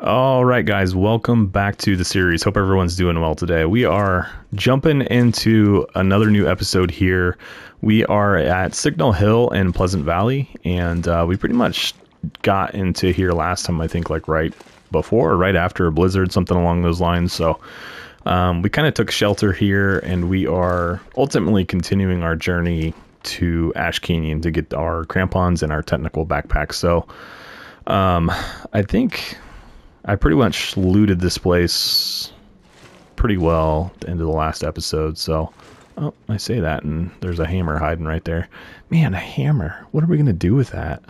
All right, guys, welcome back to the series. Hope everyone's doing well today. We are jumping into another new episode here. We are at Signal Hill in Pleasant Valley, and we pretty much got into here last time, I think, like right before or right after a blizzard, something along those lines. So we kind of took shelter here, and we are ultimately continuing our journey to Ash Canyon to get our crampons and our technical backpacks. So I think I pretty much looted this place pretty well at the end of the last episode. So, oh, I say that, and there's a hammer hiding right there. Man, a hammer. What are we going to do with that?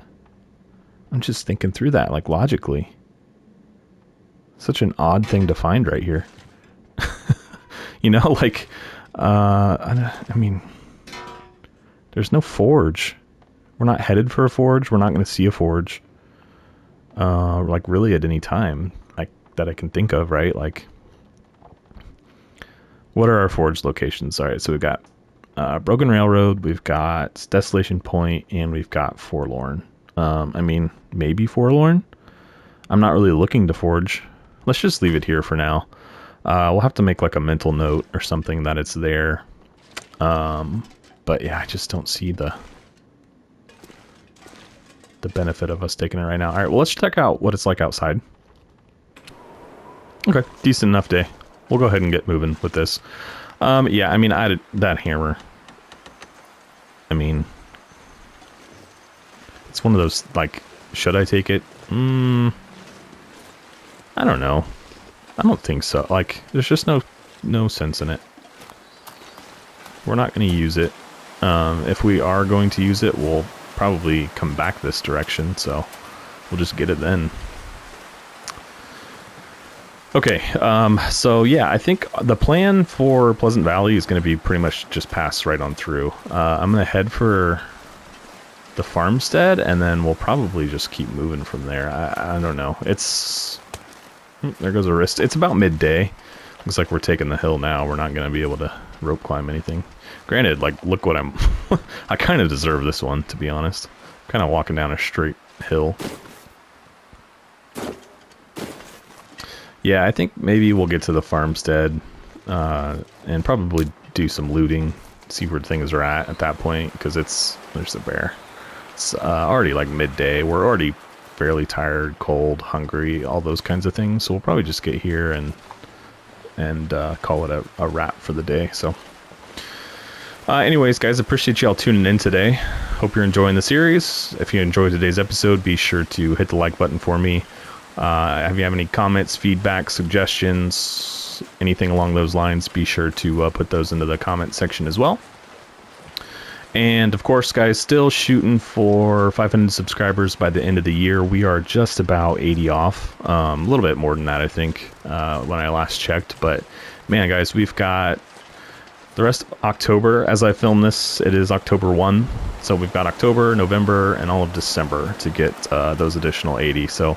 I'm just thinking through that, like, logically. Such an odd thing to find right here. You know, like, I mean, there's no forge. We're not headed for a forge. We're not going to see a forge. Like really at any time that I can think of, right? Like, what are our forge locations? All right, so we've got Broken Railroad, we've got Desolation Point, and we've got Forlorn. I mean, maybe Forlorn. I'm not really looking to forge. Let's just leave it here for now. We'll have to make like a mental note or something that it's there. But yeah, I just don't see the benefit of us taking it right now. All right, well, let's check out what it's like outside. Okay, decent enough day. We'll go ahead and get moving with this. Yeah, I mean, that hammer. I mean, it's one of those, like, should I take it? I don't know. I don't think so. Like, there's just no sense in it. We're not going to use it. If we are going to use it, we'll probably come back this direction, so we'll just get it then. Okay, so yeah, I think the plan for Pleasant Valley is going to be pretty much just pass right on through. I'm going to head for the farmstead, and then we'll probably just keep moving from there. I don't know. It's... there goes a wrist. It's about midday. Looks like we're taking the hill now. We're not going to be able to rope climb anything. Granted, like, look what I'm... I kind of deserve this one, to be honest. I'm kind of walking down a straight hill. Yeah, I think maybe we'll get to the farmstead and probably do some looting, see where things are at that point, because there's a bear. It's already like midday. We're already fairly tired, cold, hungry, all those kinds of things. So we'll probably just get here and call it a wrap for the day. So anyways, guys, appreciate y'all tuning in today. Hope you're enjoying the series. If you enjoyed today's episode, be sure to hit the like button for me. If you have any comments, feedback, suggestions, anything along those lines, be sure to put those into the comment section as well. And of course, guys, still shooting for 500 subscribers by the end of the year. We are just about 80 off, a little bit more than that, I think, when I last checked. But man, guys, we've got the rest of October. As I film this, it is October 1. So we've got October, November, and all of December to get those additional 80. So,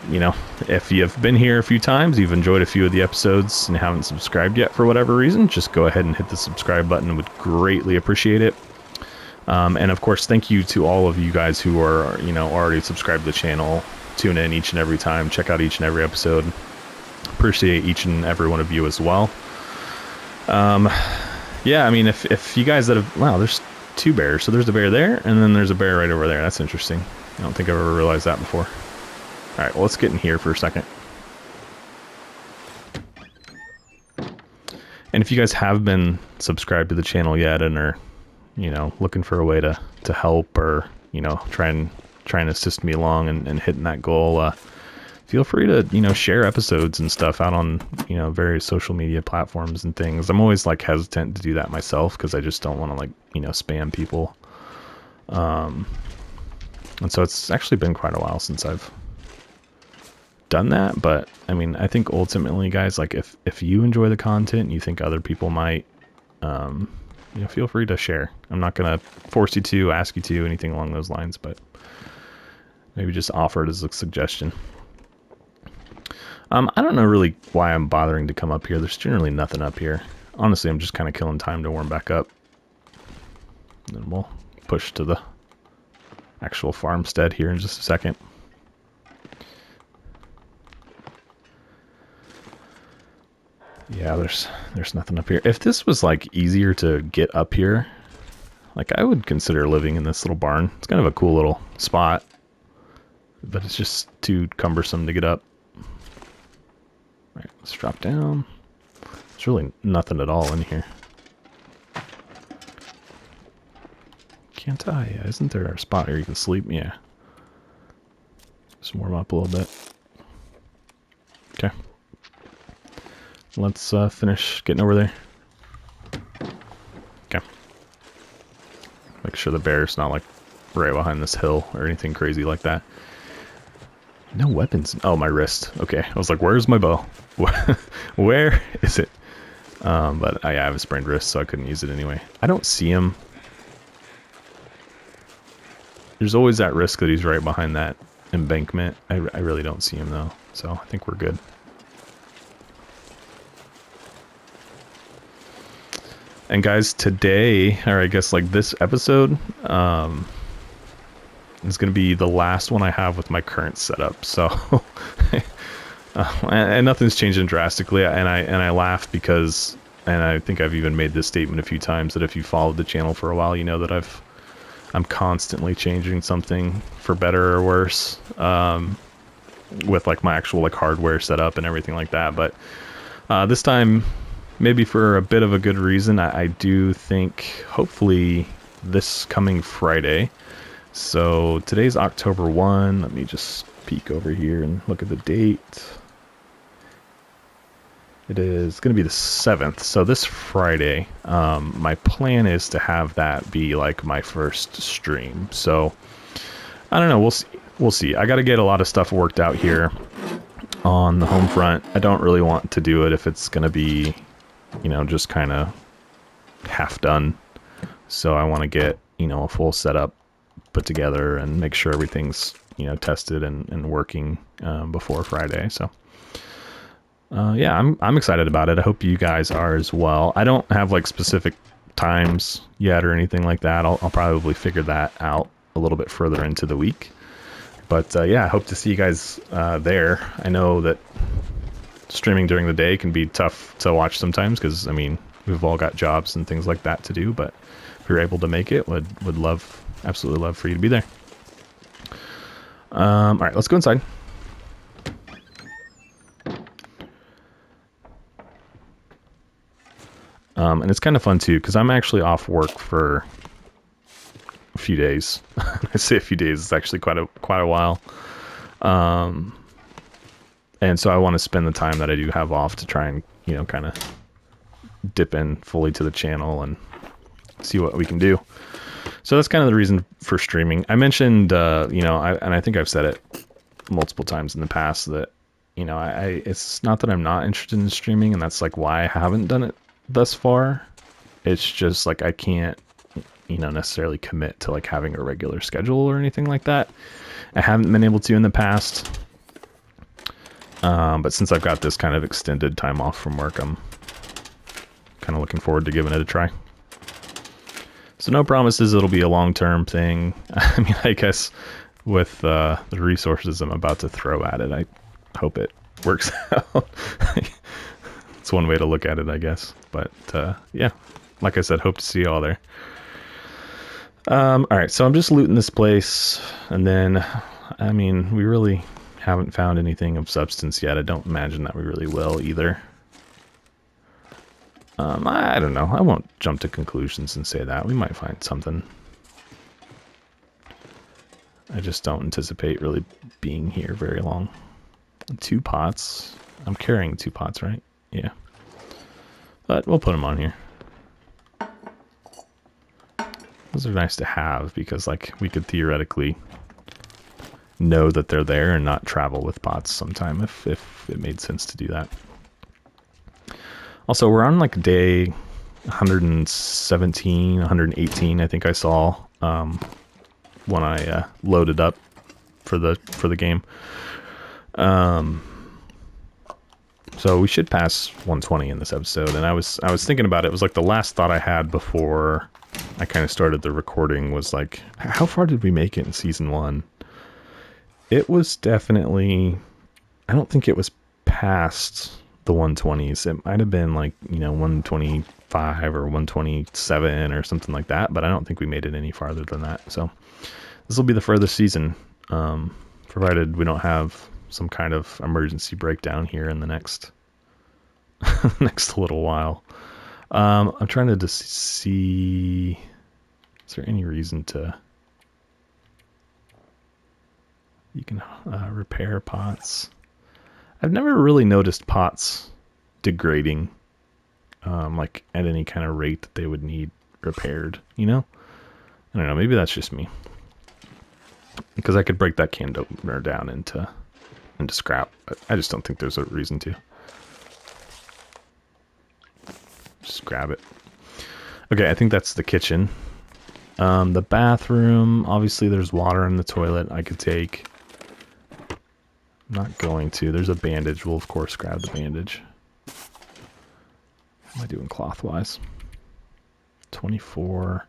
you know, if you've been here a few times, you've enjoyed a few of the episodes and haven't subscribed yet for whatever reason, just go ahead and hit the subscribe button. Would greatly appreciate it. And of course, thank you to all of you guys who are, you know, already subscribed to the channel, tune in each and every time, check out each and every episode. Appreciate each and every one of you as well. Yeah, I mean, if you guys that have, wow, there's two bears. So there's a bear there, and then there's a bear right over there. That's interesting. I don't think I've ever realized that before. All right, well, let's get in here for a second. And if you guys have been subscribed to the channel yet and are, you know, looking for a way to help or, you know, try and assist me along and hitting that goal, feel free to, you know, share episodes and stuff out on, you know, various social media platforms and things. I'm always like hesitant to do that myself because I just don't want to, like, you know, spam people. And so it's actually been quite a while since I've done that, but I mean, I think ultimately, guys, like, if you enjoy the content and you think other people might, you know, feel free to share. I'm not gonna force you to, ask you to, anything along those lines, but maybe just offer it as a suggestion. I don't know really why I'm bothering to come up here. There's generally nothing up here. Honestly, I'm just kind of killing time to warm back up. And then we'll push to the actual farmstead here in just a second. Yeah, there's nothing up here. If this was like easier to get up here, like I would consider living in this little barn. It's kind of a cool little spot, but it's just too cumbersome to get up. All right, let's drop down. There's really nothing at all in here. Can't I? Isn't there a spot where you can sleep? Yeah. Just warm up a little bit. Okay. Let's finish getting over there. Okay. Make sure the bear's not like right behind this hill or anything crazy like that. No weapons. Oh, my wrist. Okay. I was like, where's my bow? Where is it? But I have a sprained wrist, so I couldn't use it anyway. I don't see him. There's always that risk that he's right behind that embankment. I really don't see him, though. So I think we're good. And guys, today, or I guess like this episode, is going to be the last one I have with my current setup. So, and nothing's changing drastically. And I laugh because, and I think I've even made this statement a few times, that if you followed the channel for a while, you know that I'm constantly changing something for better or worse, with like my actual like hardware setup and everything like that. But this time, maybe for a bit of a good reason, I do think hopefully this coming Friday. So today's October 1. Let me just peek over here and look at the date. It is going to be the 7th. So this Friday, my plan is to have that be like my first stream. So I don't know. We'll see. We'll see. I got to get a lot of stuff worked out here on the home front. I don't really want to do it if it's going to be, you know, just kind of half done. So I want to get, you know, a full setup put together and make sure everything's, you know, tested and working before Friday. So yeah, I'm excited about it. I hope you guys are as well. I don't have like specific times yet or anything like that. I'll probably figure that out a little bit further into the week. But yeah, I hope to see you guys there. I know that streaming during the day can be tough to watch sometimes because, I mean, we've all got jobs and things like that to do. But if you're able to make it, would love, absolutely love for you to be there. All right, let's go inside. And it's kind of fun too because I'm actually off work for a few days. I say a few days; it's actually quite a while. And so I want to spend the time that I do have off to try and, you know, kind of dip in fully to the channel and see what we can do. So that's kind of the reason for streaming. I mentioned, you know, and I think I've said it multiple times in the past that, you know, it's not that I'm not interested in streaming, and that's like why I haven't done it thus far. It's just like I can't, you know, necessarily commit to like having a regular schedule or anything like that. I haven't been able to in the past. But since I've got this kind of extended time off from work, I'm kind of looking forward to giving it a try. So no promises it'll be a long-term thing. I mean, I guess with the resources I'm about to throw at it, I hope it works out. It's one way to look at it, I guess. But yeah, like I said, hope to see you all there. All right, so I'm just looting this place, and then, I mean, we really haven't found anything of substance yet. I don't imagine that we really will either. I don't know. I won't jump to conclusions and say that. We might find something. I just don't anticipate really being here very long. 2 pots. I'm carrying 2 pots, right? Yeah. But we'll put them on here. Those are nice to have because, like, we could theoretically know that they're there and not travel with pots sometime if it made sense to do that. Also, we're on like day 117, 118, I think I saw when I loaded up for the game. So we should pass 120 in this episode, and I was thinking about it. It was like the last thought I had before I kind of started the recording was like, how far did we make it in season 1? It was definitely, I don't think it was past the 120s. It might have been like, 125 or 127 or something like that, but I don't think we made it any farther than that. So this will be the furthest season, provided we don't have some kind of emergency breakdown here in the next next little while. I'm trying to see, is there any reason to, you can repair pots. I've never really noticed pots degrading like at any kind of rate that they would need repaired, I don't know, maybe that's just me. Because I could break that can opener down into scrap. But I just don't think there's a reason to. Just grab it. Okay, I think that's the kitchen. The bathroom, obviously there's water in the toilet I could take. I'm not going to. There's a bandage. We'll, of course, grab the bandage. What am I doing cloth-wise? 24.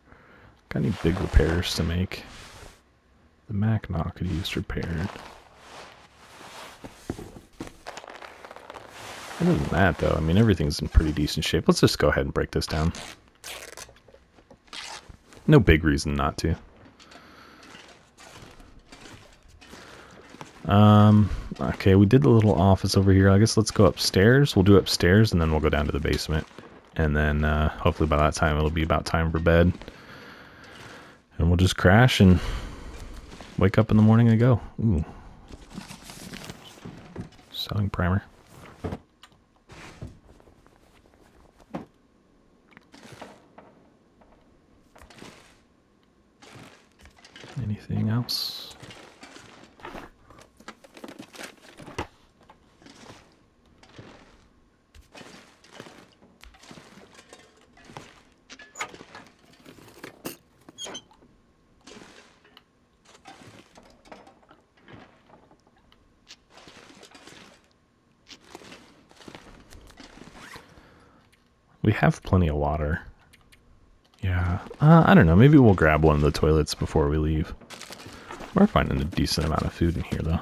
Got any big repairs to make? The Mackinac could use repaired. Other than that, though, I mean, everything's in pretty decent shape. Let's just go ahead and break this down. No big reason not to. Okay, we did the little office over here. I guess let's go upstairs. We'll do upstairs, and then we'll go down to the basement. And then, hopefully by that time, it'll be about time for bed. And we'll just crash and wake up in the morning and go. Ooh. Sewing primer. Anything else? We have plenty of water. Yeah, I don't know. Maybe we'll grab one of the toilets before we leave. We're finding a decent amount of food in here, though.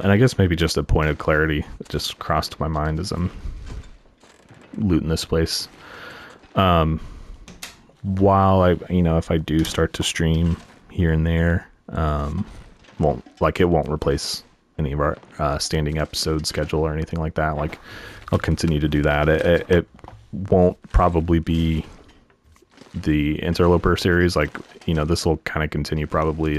And I guess maybe just a point of clarity that just crossed my mind as I'm looting this place. While if I do start to stream here and there, it won't replace any of our standing episode schedule or anything like that. Like, I'll continue to do that. It won't probably be the Interloper series. Like, this will kind of continue probably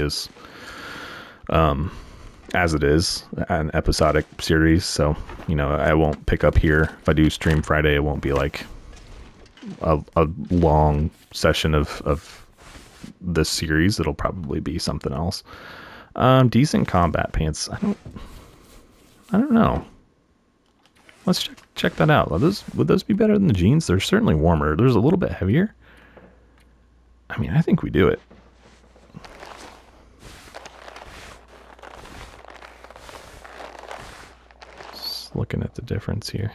as it is, an episodic series. So, I won't pick up here. If I do stream Friday, it won't be like a long session of this series. It'll probably be something else. Decent combat pants. I don't know. Let's check that out. Would those be better than the jeans? They're certainly warmer. There's a little bit heavier. I mean, I think we do it. Looking at the difference here.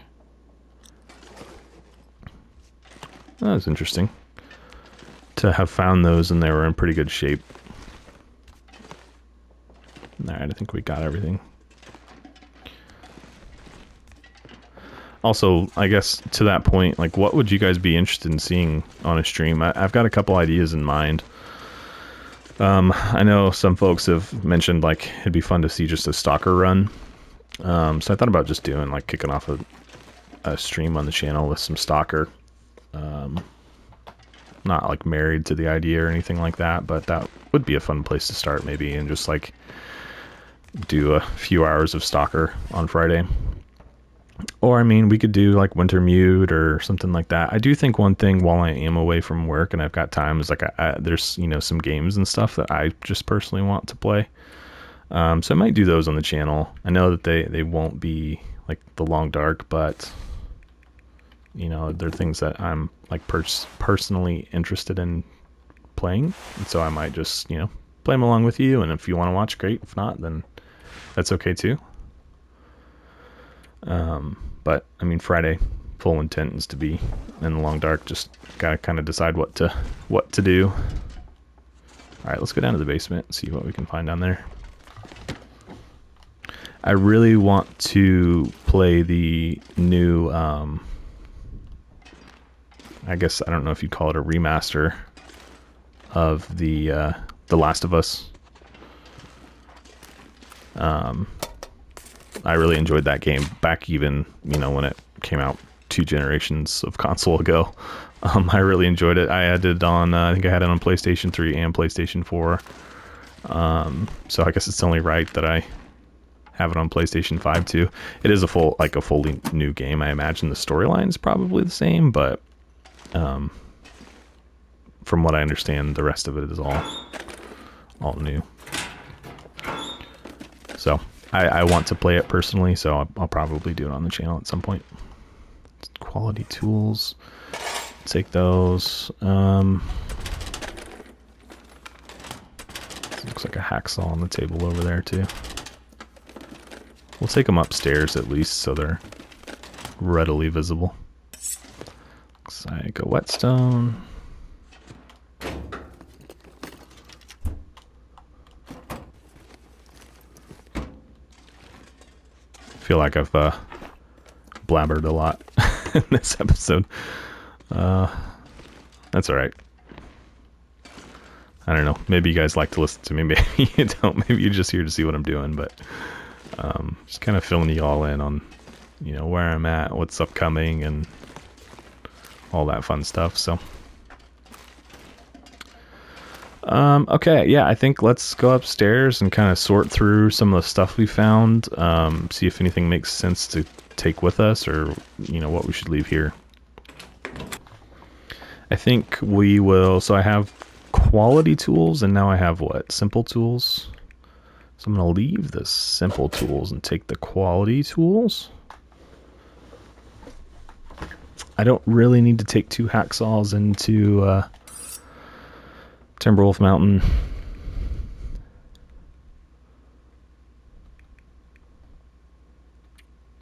That was interesting to have found those, and they were in pretty good shape. Alright, I think we got everything. Also, I guess to that point, like, what would you guys be interested in seeing on a stream? I've got a couple ideas in mind. I know some folks have mentioned, like, it'd be fun to see just a stalker run. So I thought about just doing, like, kicking off a stream on the channel with some stalker. Not like married to the idea or anything like that, but that would be a fun place to start maybe, and just like do a few hours of stalker on Friday. Or, I mean, we could do like Winter Mute or something like that. I do think one thing while I am away from work and I've got time is like there's, some games and stuff that I just personally want to play. So I might do those on the channel. I know that they won't be like the Long Dark, but You know, they're things that I'm like personally interested in playing, and so I might just, you know, play them along with you. And if you want to watch, great. If not, then that's okay too. But I mean, Friday, full intent is to be in the long dark. Just gotta kind of decide what to do. All right, let's go down to the basement and see what we can find down there. I really want to play the new, I guess, I don't know if you'd call it a remaster of the Last of Us. I really enjoyed that game back even, you know, when it came out 2 generations of console ago. I really enjoyed it. I had it on, I think I had it on PlayStation 3 and PlayStation 4. So I guess it's only right that I have it on PlayStation 5 too. It is a fully new game. I imagine the storyline is probably the same, but from what I understand, the rest of it is all new. So I want to play it personally, so I'll probably do it on the channel at some point. Quality tools, take those. Looks like a hacksaw on the table over there too. We'll take them upstairs at least so they're readily visible. Looks like a whetstone. Feel like I've blabbered a lot in this episode. That's all right. I don't know. Maybe you guys like to listen to me. Maybe you don't. Maybe you're just here to see what I'm doing. But just kind of filling you all in on, you know, where I'm at, what's upcoming, and all that fun stuff. So, okay, yeah, I think let's go upstairs and kind of sort through some of the stuff we found. See if anything makes sense to take with us, or, you know, what we should leave here. I think we will. So I have quality tools, and now I have what? Simple tools. So I'm going to leave the simple tools and take the quality tools. I don't really need to take 2 hacksaws into Timberwolf Mountain.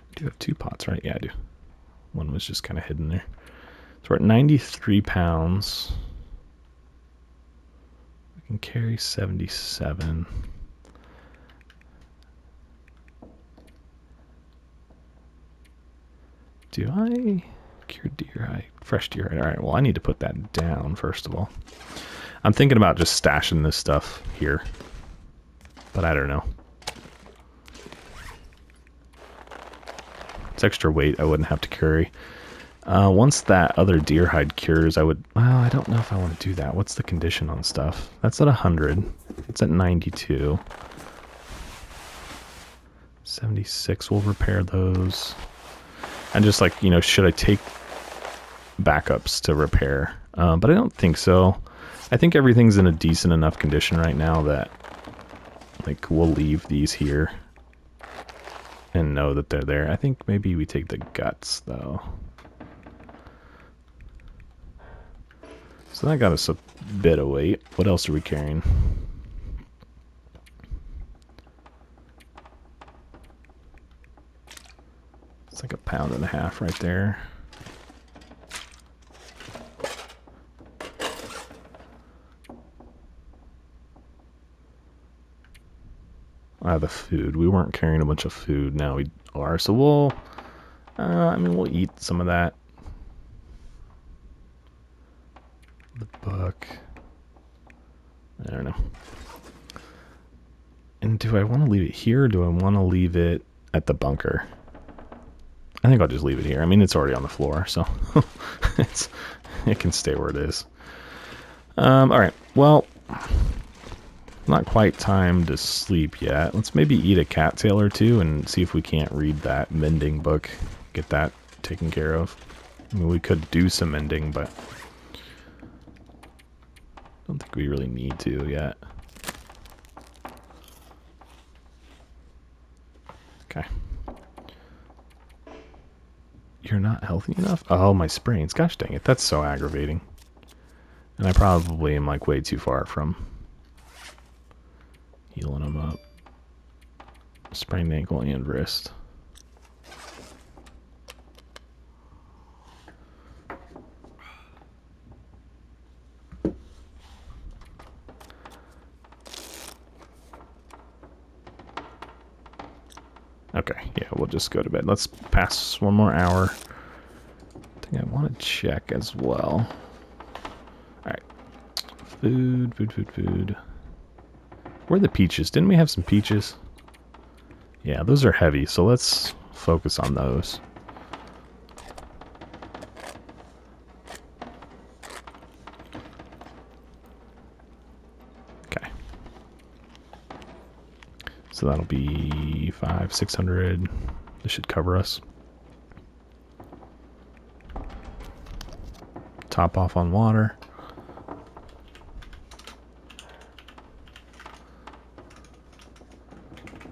I do have 2 pots, right? Yeah, I do. One was just kind of hidden there. So we're at 93 pounds. We can carry 77. Do I cure deer hide? Fresh deer hide. All right, well, I need to put that down first of all. I'm thinking about just stashing this stuff here, but I don't know. It's extra weight I wouldn't have to carry. Once that other deer hide cures, I would... Well, I don't know if I want to do that. What's the condition on stuff? That's at 100. It's at 92. 76. We'll repair those. And just like, you know, should I take backups to repair? But I don't think so. I think everything's in a decent enough condition right now that, like, we'll leave these here and know that they're there. I think maybe we take the guts, though. So that got us a bit of weight. What else are we carrying? It's like 1.5 pounds right there. The food. We weren't carrying a bunch of food. Now we are. So we'll, I mean, we'll eat some of that. The book. I don't know. And do I want to leave it here, or do I want to leave it at the bunker? I think I'll just leave it here. I mean, it's already on the floor, so it can stay where it is. All right. Well, not quite time to sleep yet. Let's maybe eat a cattail or 2 and see if we can't read that mending book. Get that taken care of. I mean, we could do some mending, but I don't think we really need to yet. Okay. You're not healthy enough? Oh, my sprains. Gosh dang it. That's so aggravating. And I probably am like way too far from healing him up. Sprained ankle and wrist. Okay, yeah, we'll just go to bed. Let's pass one more hour. I think I want to check as well. Alright. Food. Where are the peaches? Didn't we have some peaches? Yeah, those are heavy, so let's focus on those. Okay. So that'll be 500-600. This should cover us. Top off on water.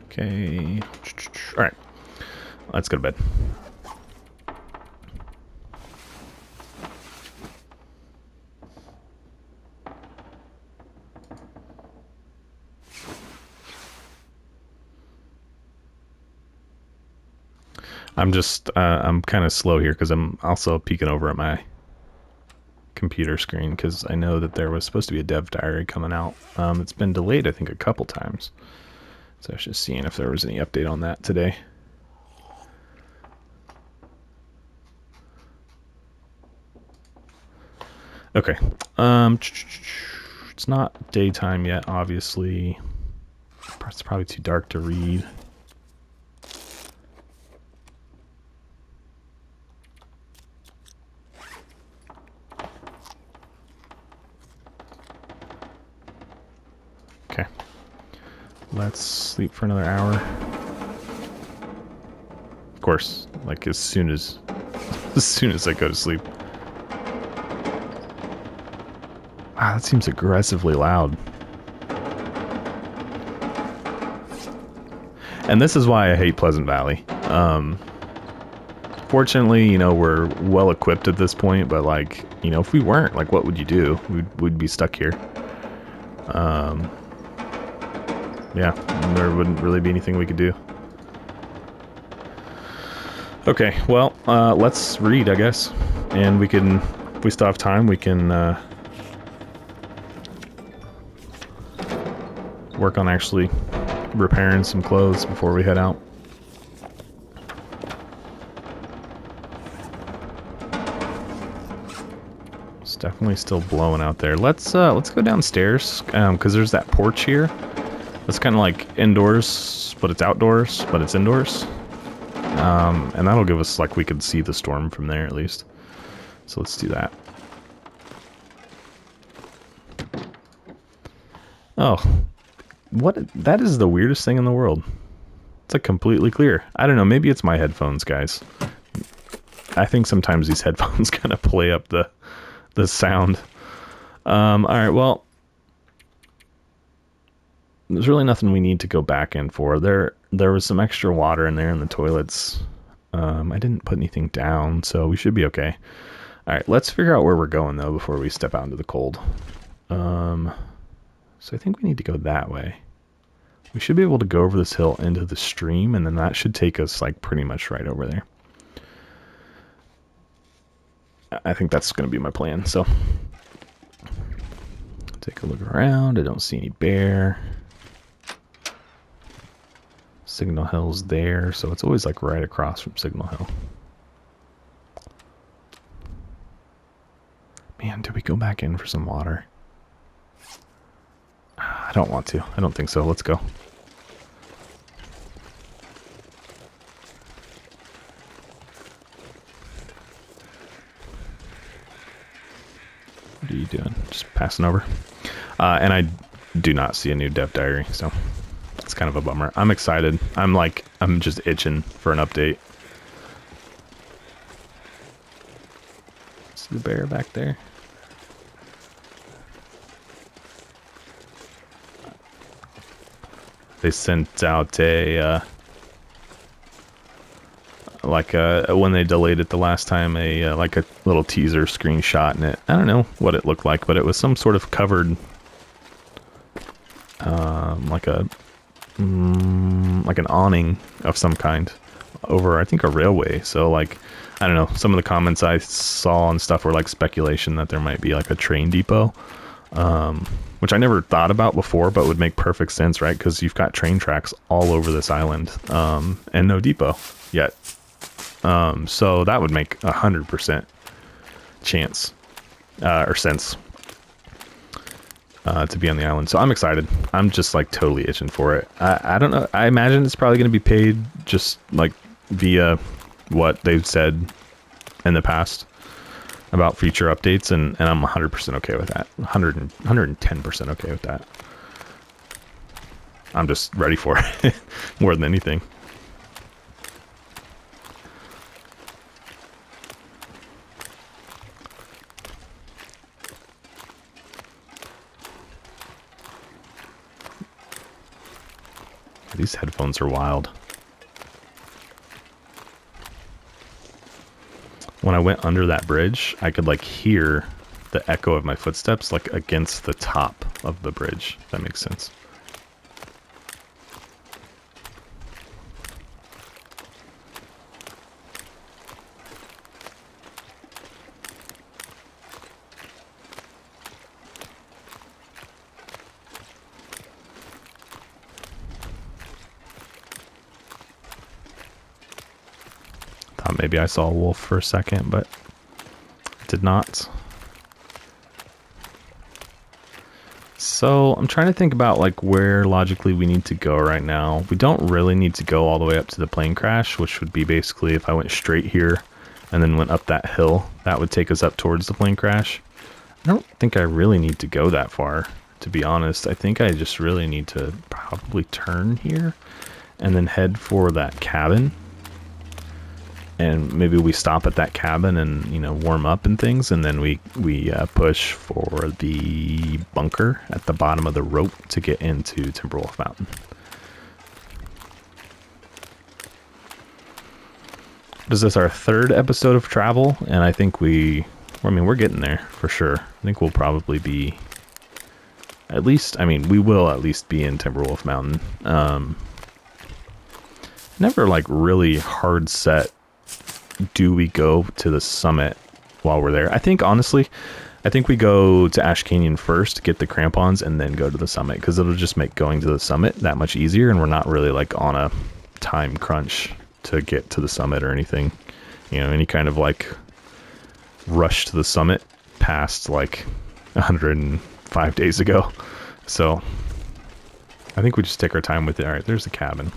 Okay. All right. Let's go to bed. I'm kind of slow here because I'm also peeking over at my computer screen because I know that there was supposed to be a dev diary coming out. It's been delayed, I think, a couple times. So I was just seeing if there was any update on that today. Okay. It's not daytime yet, obviously. It's probably too dark to read. Okay. Let's sleep for another hour. Of course, like as soon as I go to sleep. Wow, that seems aggressively loud. And this is why I hate Pleasant Valley. Fortunately, you know, we're well equipped at this point, but like, you know, if we weren't, like, what would you do? We'd be stuck here. Yeah, there wouldn't really be anything we could do. Okay, well, let's read, I guess. And we can, if we still have time, we can work on actually repairing some clothes before we head out. It's definitely still blowing out there. Let's go downstairs, because there's that porch here. It's kind of like indoors, but it's outdoors, but it's indoors. And that'll give us, like, we could see the storm from there at least. So let's do that. Oh, that is the weirdest thing in the world. It's like completely clear. I don't know, maybe it's my headphones, guys. I think sometimes these headphones kind of play up the sound. Alright, well, there's really nothing we need to go back in for. There was some extra water in there in the toilets. I didn't put anything down, so we should be okay. Alright, let's figure out where we're going, though, before we step out into the cold. So I think we need to go that way. We should be able to go over this hill into the stream, and then that should take us, like, pretty much right over there. I think that's going to be my plan, so. Take a look around. I don't see any bear. Signal Hill's there, so it's always, like, right across from Signal Hill. Man, did we go back in for some water? I don't want to. I don't think so. Let's go. What are you doing? Just passing over. And I do not see a new dev diary, so it's kind of a bummer. I'm excited. I'm just itching for an update. See the bear back there? They sent out a like when they delayed it the last time, like a little teaser screenshot, and I don't know what it looked like, but it was some sort of covered, like an awning of some kind over, I think, a railway. So like, I don't know, some of the comments I saw and stuff were like speculation that there might be like a train depot, which I never thought about before, but would make perfect sense, right? Because you've got train tracks all over this island, and no depot yet. So that would make 100% chance, or sense, to be on the island. So I'm excited. I'm just like totally itching for it. I don't know. I imagine it's probably going to be paid just like via what they've said in the past about future updates, and I'm 100% okay with that. 110% okay with that. I'm just ready for it more than anything. These headphones are wild. When I went under that bridge, I could like hear the echo of my footsteps like against the top of the bridge. If that makes sense. Thought maybe I saw a wolf for a second, but did not. So I'm trying to think about like where logically we need to go right now. We don't really need to go all the way up to the plane crash, which would be basically if I went straight here and then went up that hill, that would take us up towards the plane crash. I don't think I really need to go that far, to be honest. I think I just really need to probably turn here and then head for that cabin. And maybe we stop at that cabin and, you know, warm up and things, and then we push for the bunker at the bottom of the rope to get into Timberwolf Mountain. This is our third episode of travel, and I think we're getting there for sure. I think we'll probably be we will at least be in Timberwolf Mountain. Never like really hard set. Do we go to the summit while we're there? I think honestly, we go to Ash Canyon first, get the crampons, and then go to the summit, because it'll just make going to the summit that much easier, and we're not really like on a time crunch to get to the summit or anything. You know, any kind of like rush to the summit passed like 105 days ago. So I think we just take our time with it. All right, there's the cabin.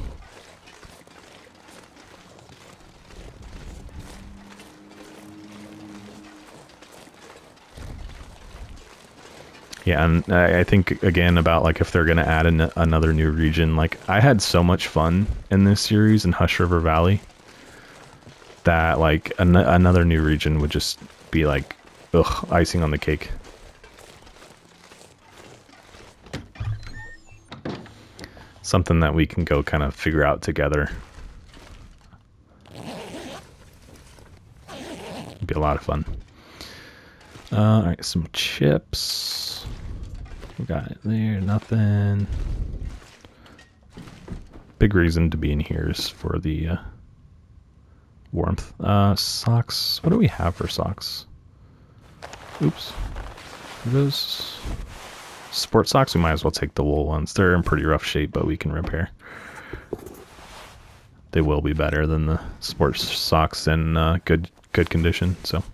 Yeah, and I think, again, about, like, if they're going to add another new region. Like, I had so much fun in this series in Hush River Valley that, like, another new region would just be, like, ugh, icing on the cake. Something that we can go kind of figure out together. It'd be a lot of fun. All right, some chips. We got it there, nothing. Big reason to be in here is for the warmth. Socks. What do we have for socks? Oops. Are those sport socks? We might as well take the wool ones. They're in pretty rough shape, but we can repair. They will be better than the sports socks in good condition. So.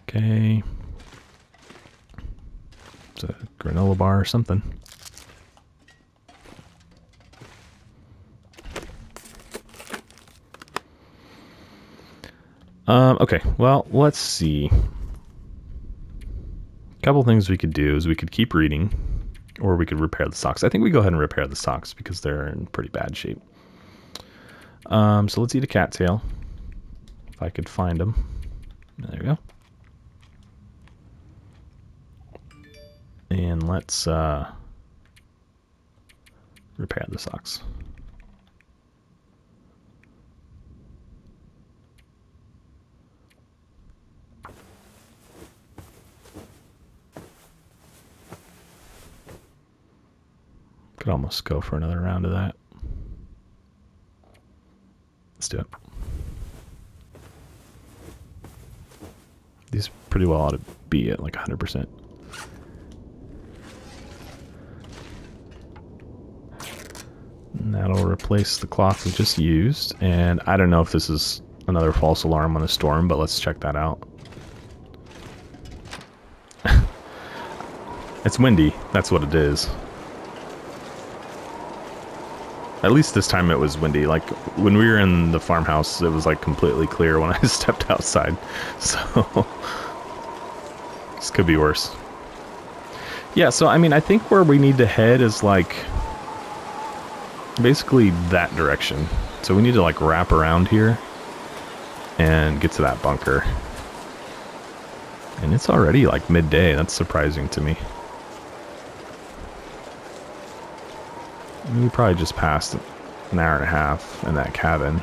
Okay. It's a granola bar or something. Okay, well, let's see. A couple things we could do is we could keep reading, or we could repair the socks. I think we go ahead and repair the socks because they're in pretty bad shape. So let's eat a cattail. If I could find them. There we go. And let's repair the socks. Could almost go for another round of that. Let's do it. These pretty well ought to be at like 100%. And that'll replace the cloth we just used. And I don't know if this is another false alarm on a storm, but let's check that out. It's windy, that's what it is. At least this time it was windy. Like, when we were in the farmhouse, it was, like, completely clear when I stepped outside. So, this could be worse. Yeah, so, I mean, I think where we need to head is, like, basically that direction. So we need to, like, wrap around here and get to that bunker. And it's already, like, midday. That's surprising to me. We probably just passed an hour and a half in that cabin.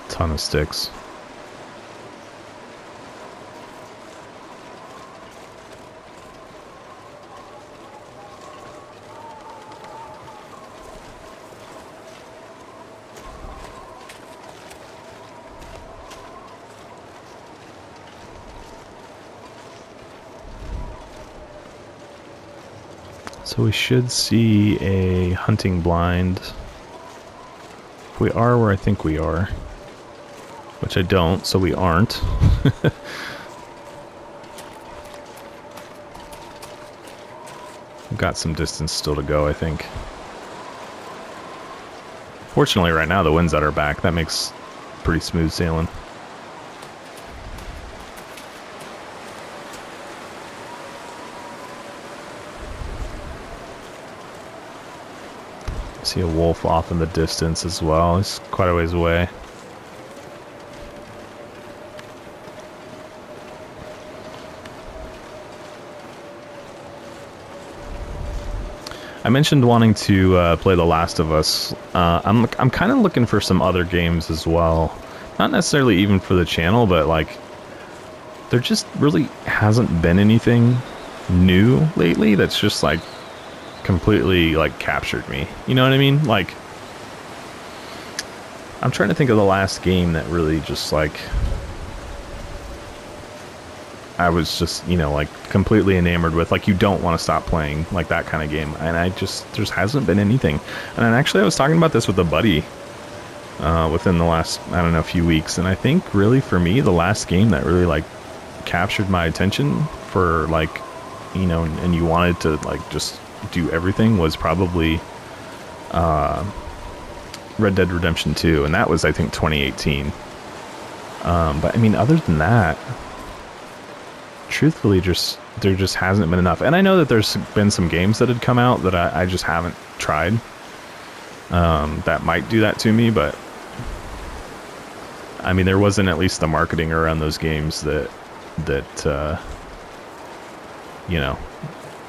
Ton of sticks. So we should see a hunting blind. If we are where I think we are. Which I don't, so we aren't. We've got some distance still to go, I think. Fortunately, right now, the wind's at our back. That makes pretty smooth sailing. I see a wolf off in the distance as well. It's quite a ways away. I mentioned wanting to play The Last of Us. I'm kind of looking for some other games as well. Not necessarily even for the channel, but like there just really hasn't been anything new lately that's just like completely like captured me. You know what I mean? Like I'm trying to think of the last game that really just like I was just, you know, like completely enamored with, like you don't want to stop playing, like that kind of game. And I just, there hasn't been anything. And then actually I was talking about this with a buddy within the last, I don't know, few weeks. And I think really for me, the last game that really like captured my attention for like, you know, and you wanted to like just do everything was probably Red Dead Redemption 2. And that was, I think, 2018. But I mean, other than that, truthfully, there just hasn't been enough. And I know that there's been some games that had come out that I just haven't tried. That might do that to me, but I mean, there wasn't at least the marketing around those games that you know,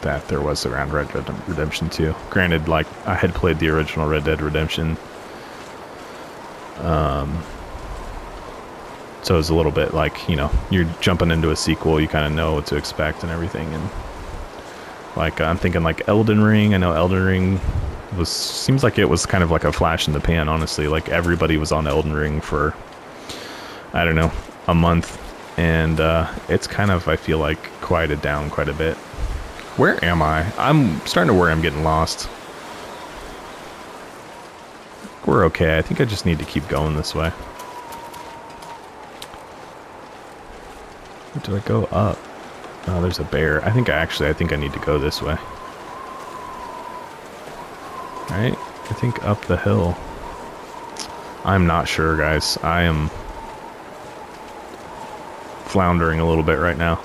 that there was around Red Dead Redemption 2. Granted, like I had played the original Red Dead Redemption. So it's a little bit like, you know, you're jumping into a sequel, you kind of know what to expect and everything. And like, I'm thinking like Elden Ring. I know Elden Ring seems like it was kind of like a flash in the pan, honestly. Like everybody was on Elden Ring for, I don't know, a month. And it's kind of, I feel like, quieted down quite a bit. Where am I? I'm starting to worry I'm getting lost. We're okay. I think I just need to keep going this way. Do I go up? Oh, there's a bear. I think I need to go this way. Right? I think up the hill. I'm not sure, guys. I am floundering a little bit right now.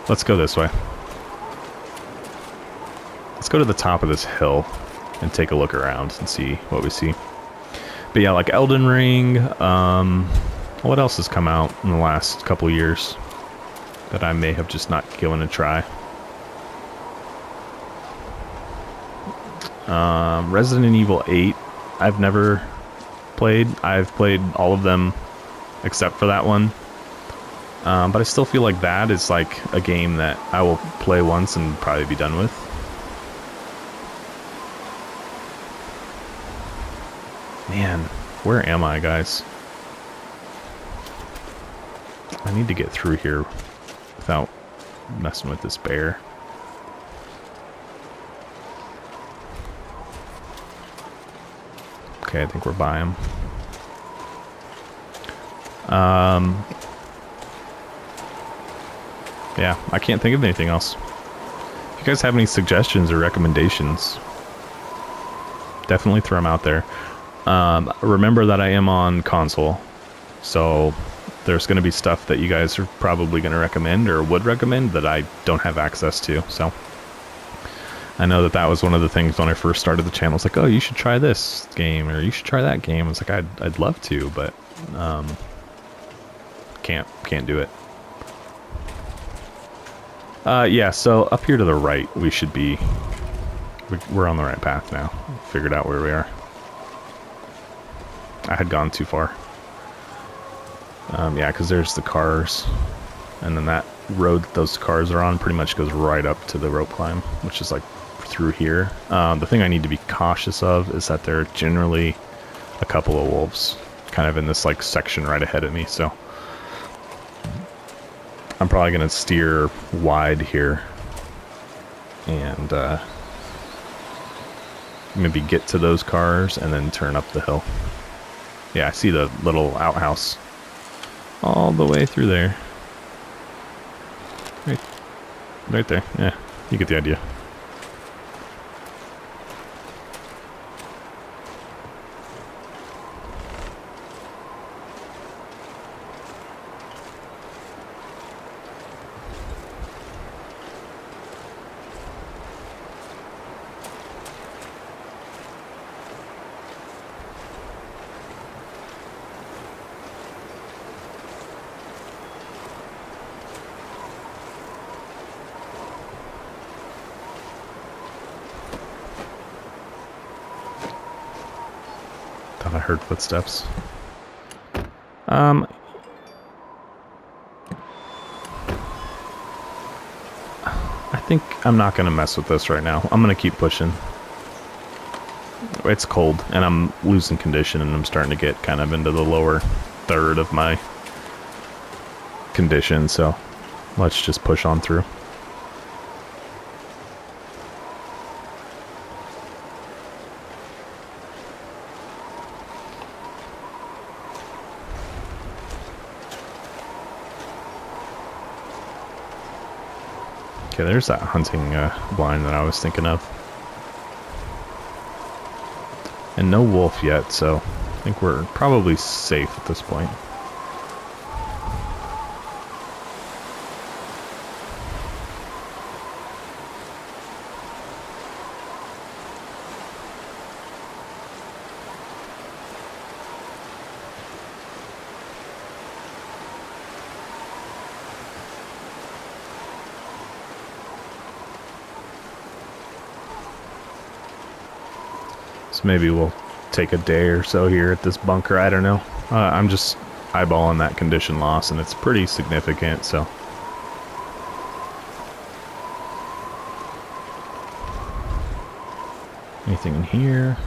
Let's go this way. Let's go to the top of this hill. and take a look around and see what we see. But yeah, like Elden Ring, what else has come out in the last couple years that I may have just not given a try? Resident Evil 8, I've never played. I've played all of them except for that one. But I still feel like that is like a game that I will play once and probably be done with. Man, where am I, guys? I need to get through here without messing with this bear. Okay, I think we're by him. Yeah, I can't think of anything else. If you guys have any suggestions or recommendations, definitely throw them out there. Remember that I am on console, so there's going to be stuff that you guys are probably going to recommend or would recommend that I don't have access to. So I know that was one of the things when I first started the channel. It's like, oh, you should try this game or you should try that game. It's like I'd love to, but can't do it. Yeah, so up here to the right, we should be... We're on the right path now. Figured out where we are. I had gone too far. Yeah, because there's the cars. And then that road that those cars are on pretty much goes right up to the rope climb, which is like through here. The thing I need to be cautious of is that there are generally a couple of wolves kind of in this like section right ahead of me, so... I'm probably going to steer wide here and maybe get to those cars and then turn up the hill. Yeah, I see the little outhouse all the way through there. Right there. Yeah, you get the idea. I heard footsteps. I think I'm not going to mess with this right now. I'm going to keep pushing. It's cold, and I'm losing condition, and I'm starting to get kind of into the lower third of my condition, so let's just push on through. Okay, there's that hunting blind that I was thinking of. And no wolf yet, so I think we're probably safe at this point. So maybe we'll take a day or so here at this bunker. I don't know. I'm just eyeballing that condition loss, and it's pretty significant, so. Anything in here?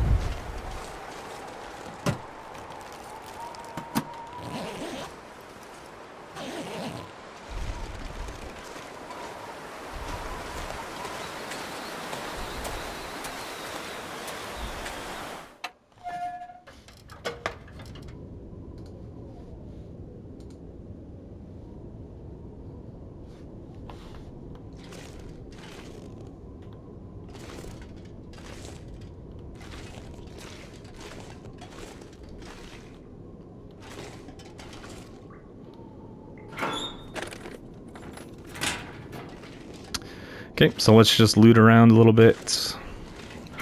Okay, so let's just loot around a little bit.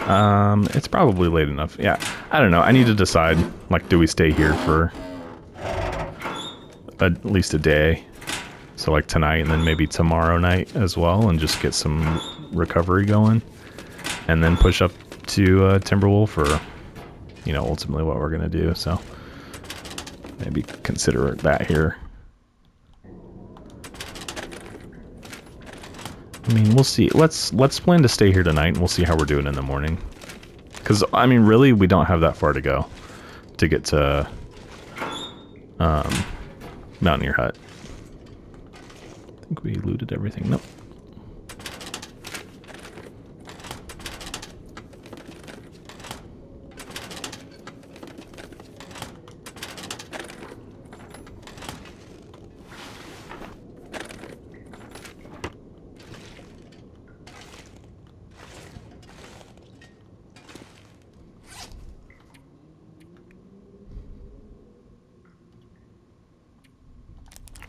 It's probably late enough. Yeah, I don't know. I need to decide, like, do we stay here for at least a day? So, like, tonight and then maybe tomorrow night as well, and just get some recovery going. And then push up to Timberwolf, or, you know, ultimately what we're going to do. So, maybe consider that here. I mean, we'll see. Let's plan to stay here tonight, and we'll see how we're doing in the morning. Because, I mean, really, we don't have that far to go to get to Mountaineer Hut. I think we looted everything. Nope.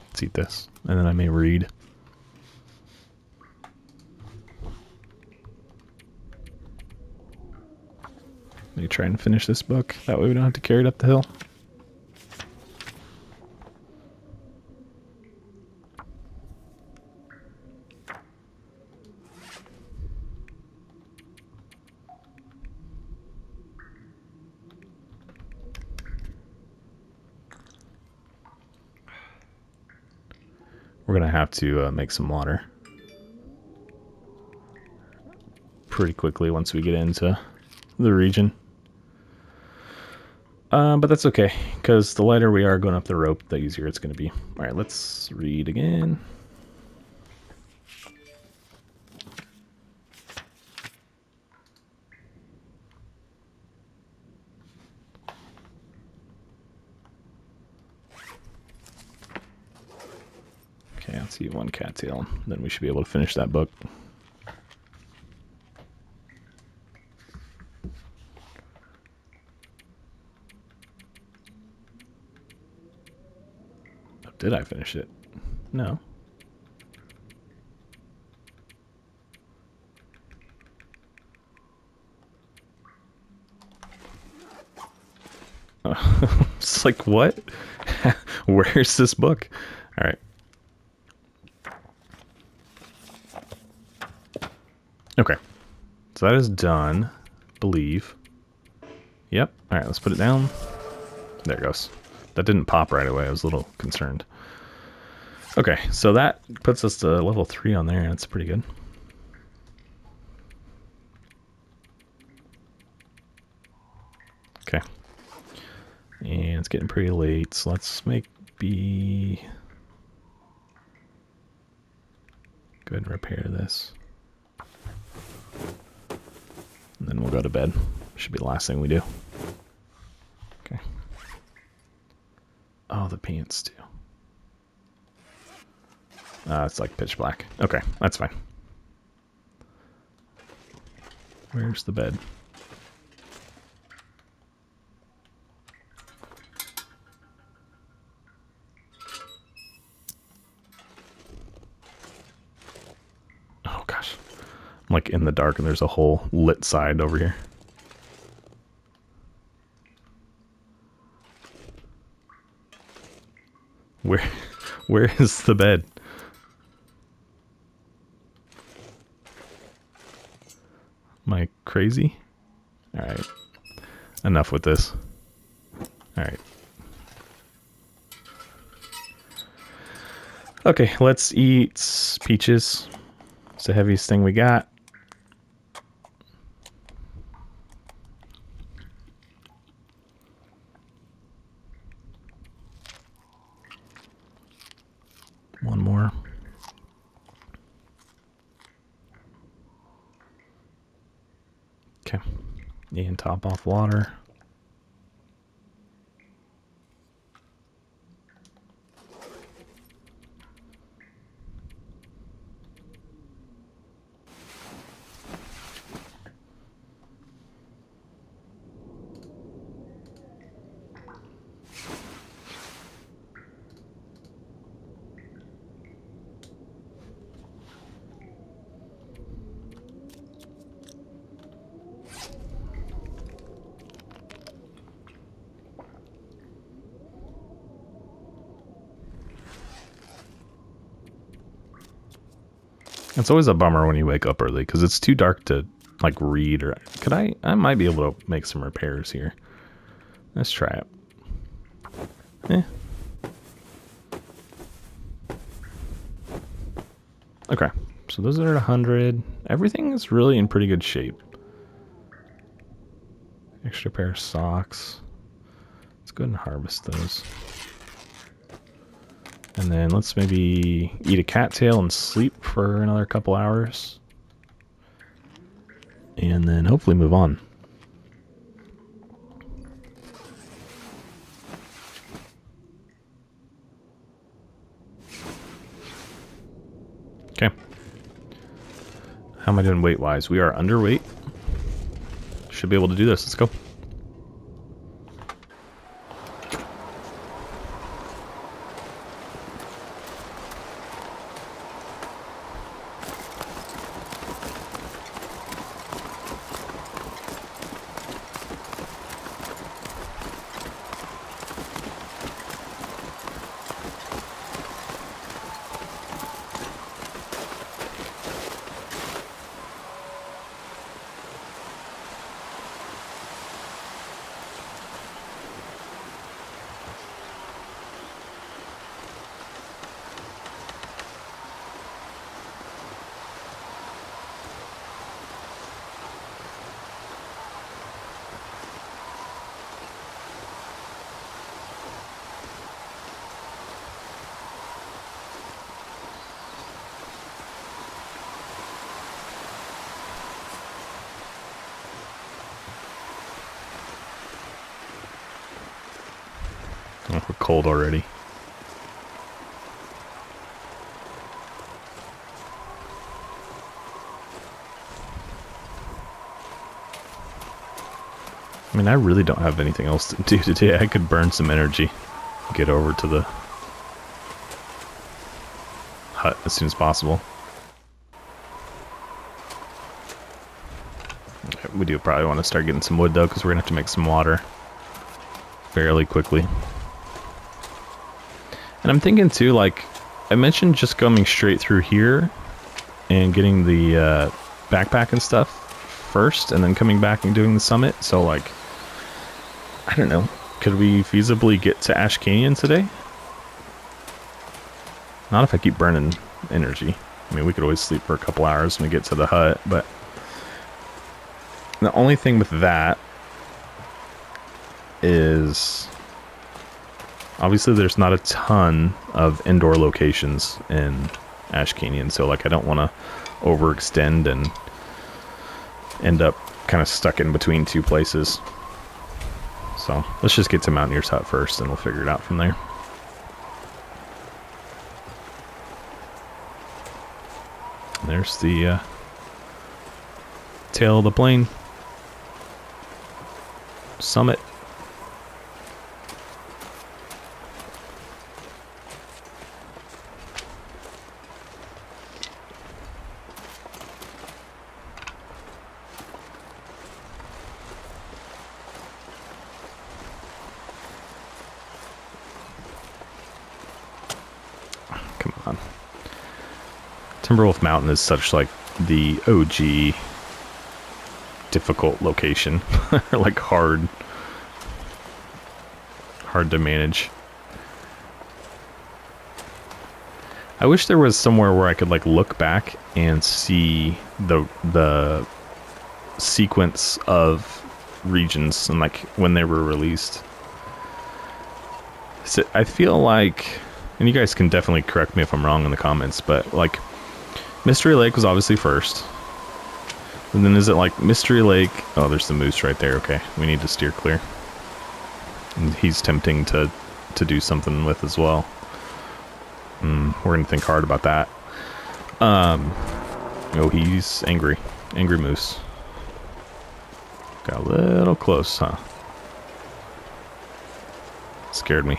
Let's eat this, and then I may read. Let me try and finish this book. That way we don't have to carry it up the hill. We're going to have to make some water pretty quickly once we get into the region. But that's okay, because the lighter we are going up the rope, the easier it's going to be. All right, let's read again. Okay, let's see, one cattail. Then we should be able to finish that book. Oh, did I finish it? No. It's like, what? Where's this book? All right. Okay. So that is done, believe. Yep. All right, let's put it down. There it goes. That didn't pop right away. I was a little concerned. Okay, so that puts us to level 3 on there. That's pretty good. Okay. And it's getting pretty late, so let's maybe go ahead and repair this. And then we'll go to bed. Should be the last thing we do. Okay. Oh, the pants too. It's like pitch black. Okay, that's fine. Where's the bed? Oh gosh. I'm like in the dark and there's a whole lit side over here. Where is the bed? Am I crazy? Alright. Enough with this. Alright. Okay, let's eat peaches. It's the heaviest thing we got. One more. Okay. And top off water. It's always a bummer when you wake up early because it's too dark to like read or I might be able to make some repairs here. Let's try it. Okay, so those are at 100. Everything is really in pretty good shape. Extra pair of socks. Let's go ahead and harvest those. And then let's maybe eat a cattail and sleep for another couple hours. And then hopefully move on. Okay. How am I doing weight-wise? We are underweight. Should be able to do this. Let's go. Oh, we're cold already. I mean, I really don't have anything else to do today. I could burn some energy, get over to the hut as soon as possible. Okay, we do probably want to start getting some wood though, because we're gonna have to make some water fairly quickly. And I'm thinking too, like I mentioned, just coming straight through here and getting the backpack and stuff first, and then coming back and doing the summit. So like, I don't know, could we feasibly get to Ash Canyon today? Not if I keep burning energy. I mean, we could always sleep for a couple hours when we get to the hut, but the only thing with that is obviously there's not a ton of indoor locations in Ash Canyon, so like I don't want to overextend and end up kind of stuck in between two places. So let's just get to Mountaineer's hut first and we'll figure it out from there. There's the tail of the plane. Summit. Come on. Timberwolf Mountain is such like the OG difficult location. Like hard to manage. I wish there was somewhere where I could like look back and see the sequence of regions and like when they were released. So I feel like, and you guys can definitely correct me if I'm wrong in the comments, but like Mystery Lake was obviously first. And then is it like Mystery Lake? Oh, there's the moose right there. Okay, we need to steer clear. And he's tempting to do something with as well. We're gonna think hard about that. Oh, he's angry. Angry moose. Got a little close, huh? Scared me.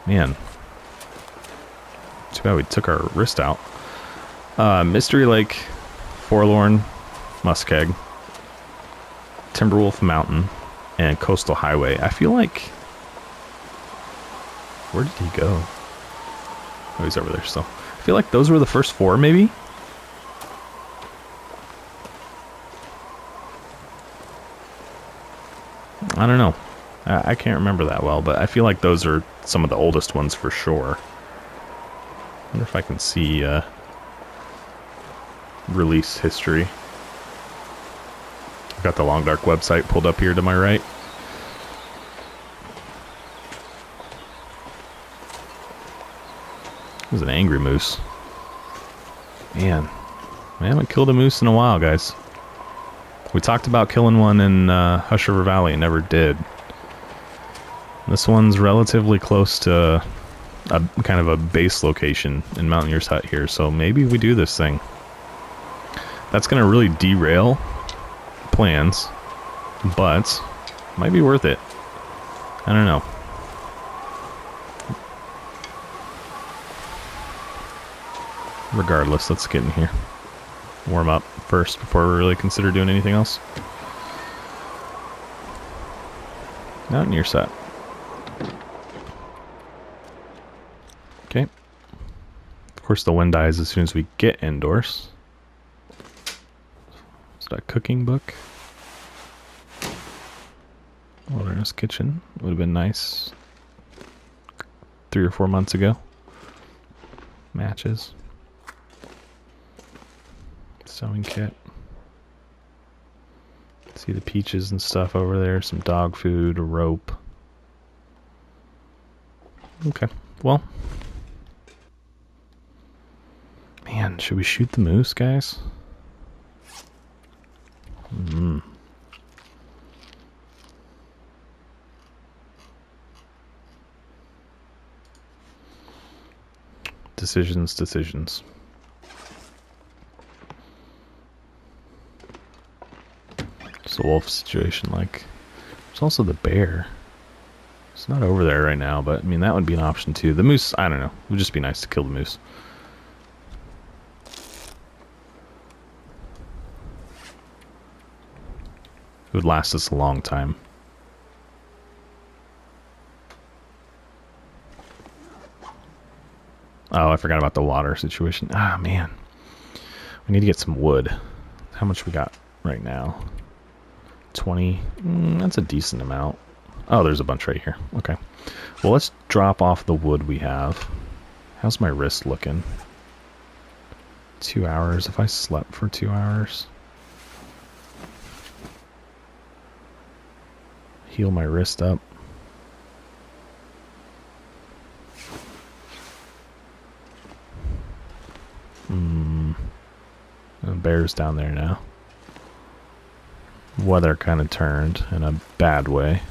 Man. Too bad we took our wrist out. Mystery Lake, Forlorn, Muskeg, Timberwolf Mountain, and Coastal Highway. I feel like... Where did he go? Oh, he's over there still. I I feel like those were the first 4, maybe? I don't know. I can't remember that well, but I feel like those are some of the oldest ones for sure. I wonder if I can see release history. I've got the Long Dark website pulled up here to my right. It was an angry moose. Man, I haven't killed a moose in a while, guys. We talked about killing one in Hush River Valley and never did. This one's relatively close to a kind of a base location in Mountaineer's hut here, so maybe we do this thing. That's going to really derail plans, but might be worth it. I don't know. Regardless, let's get in here. Warm up first before we really consider doing anything else. Mountaineer set. Okay. Of course, the wind dies as soon as we get indoors. Is that a cooking book? Wilderness kitchen. Would have been nice 3 or 4 months ago. Matches. Sewing kit. See the peaches and stuff over there. Some dog food, a rope. Okay, well. Man, should we shoot the moose, guys? Decisions. It's a wolf situation, like. There's also the bear. It's not over there right now, but I mean, that would be an option too. The moose, I don't know. It would just be nice to kill the moose. It would last us a long time. Oh, I forgot about the water situation. Ah, man. We need to get some wood. How much we got right now? 20. That's a decent amount. Oh, there's a bunch right here. Okay. Well, let's drop off the wood we have. How's my wrist looking? 2 hours. If I slept for 2 hours. Heal my wrist up. The bear's down there now. Weather kind of turned in a bad way.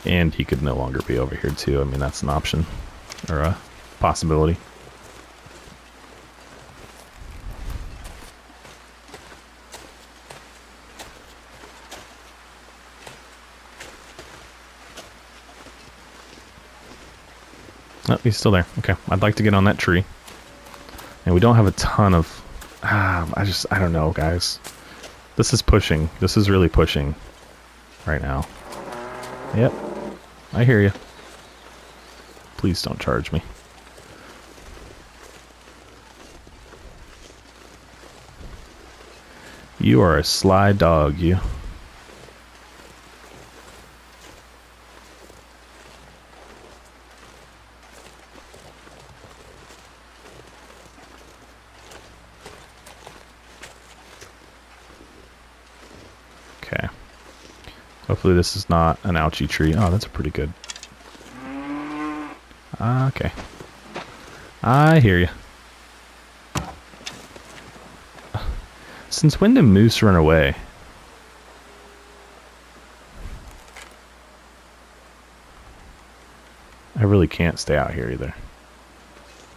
And he could no longer be over here too. I mean, that's an option or a possibility. Oh, he's still there. Okay, I'd like to get on that tree. And we don't have a ton of... I don't know, guys. This is pushing. This is really pushing right now. Yep. I hear you. Please don't charge me. You are a sly dog, you. Okay. Hopefully this is not an ouchie tree. Oh, that's a pretty good. Okay. I hear you. Since when do moose run away? I really can't stay out here either.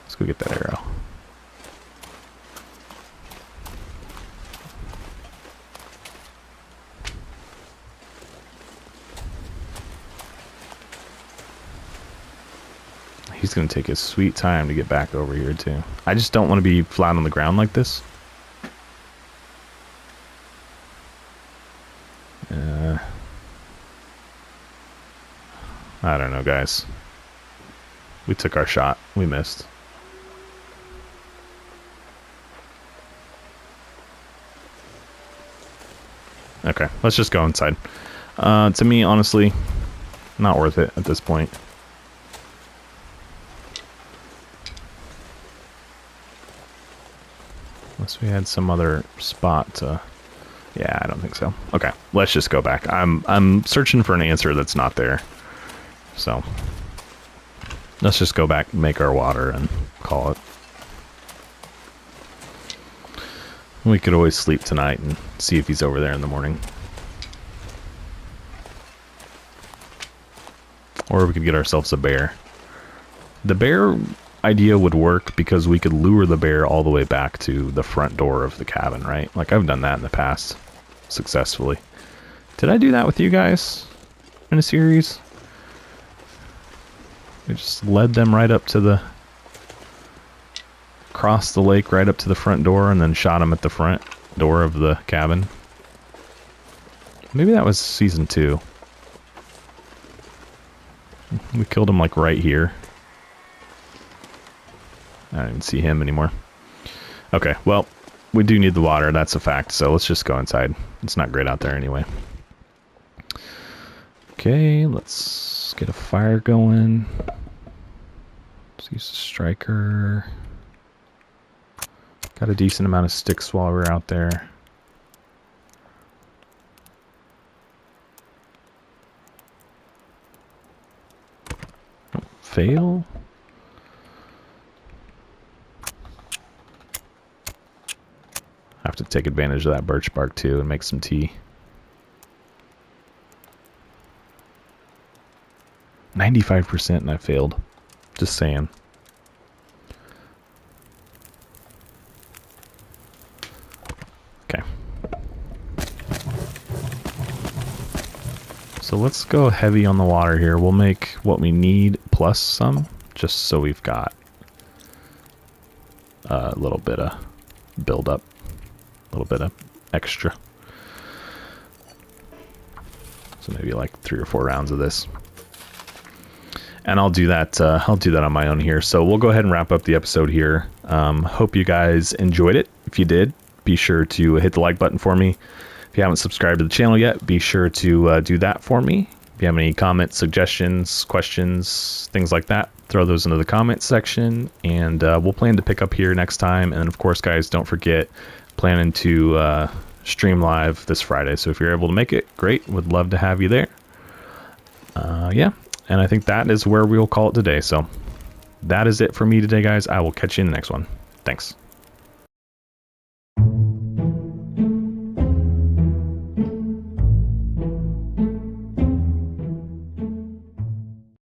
Let's go get that arrow. He's going to take his sweet time to get back over here, too. I just don't want to be flat on the ground like this. I don't know, guys. We took our shot. We missed. Okay, let's just go inside. To me, honestly, not worth it at this point. Unless we had some other spot to... Yeah, I don't think so. Okay, let's just go back. I'm searching for an answer that's not there. So, let's just go back, make our water, and call it. We could always sleep tonight and see if he's over there in the morning. Or we could get ourselves a bear. The bear idea would work because we could lure the bear all the way back to the front door of the cabin, right? Like, I've done that in the past successfully. Did I do that with you guys in a series? We just led them right up to the... Crossed the lake right up to the front door and then shot them at the front door of the cabin. Maybe that was season 2. We killed him like right here. I don't even see him anymore. Okay, well, we do need the water, that's a fact, so let's just go inside. It's not great out there anyway. Okay, let's get a fire going. Let's use a striker. Got a decent amount of sticks while we were out there. Oh, fail? I have to take advantage of that birch bark too and make some tea. 95% and I failed. Just saying. Okay. So let's go heavy on the water here. We'll make what we need plus some, just so we've got a little bit of build up, a little bit of extra. So maybe like 3 or 4 rounds of this. And I'll do that. I'll do that on my own here. So we'll go ahead and wrap up the episode here. Hope you guys enjoyed it. If you did, be sure to hit the like button for me. If you haven't subscribed to the channel yet, be sure to do that for me. If you have any comments, suggestions, questions, things like that, throw those into the comments section, and we'll plan to pick up here next time. And of course, guys, don't forget, planning to stream live this Friday. So if you're able to make it, great. Would love to have you there. Yeah. And I think that is where we'll call it today. So that is it for me today, guys. I will catch you in the next one. Thanks.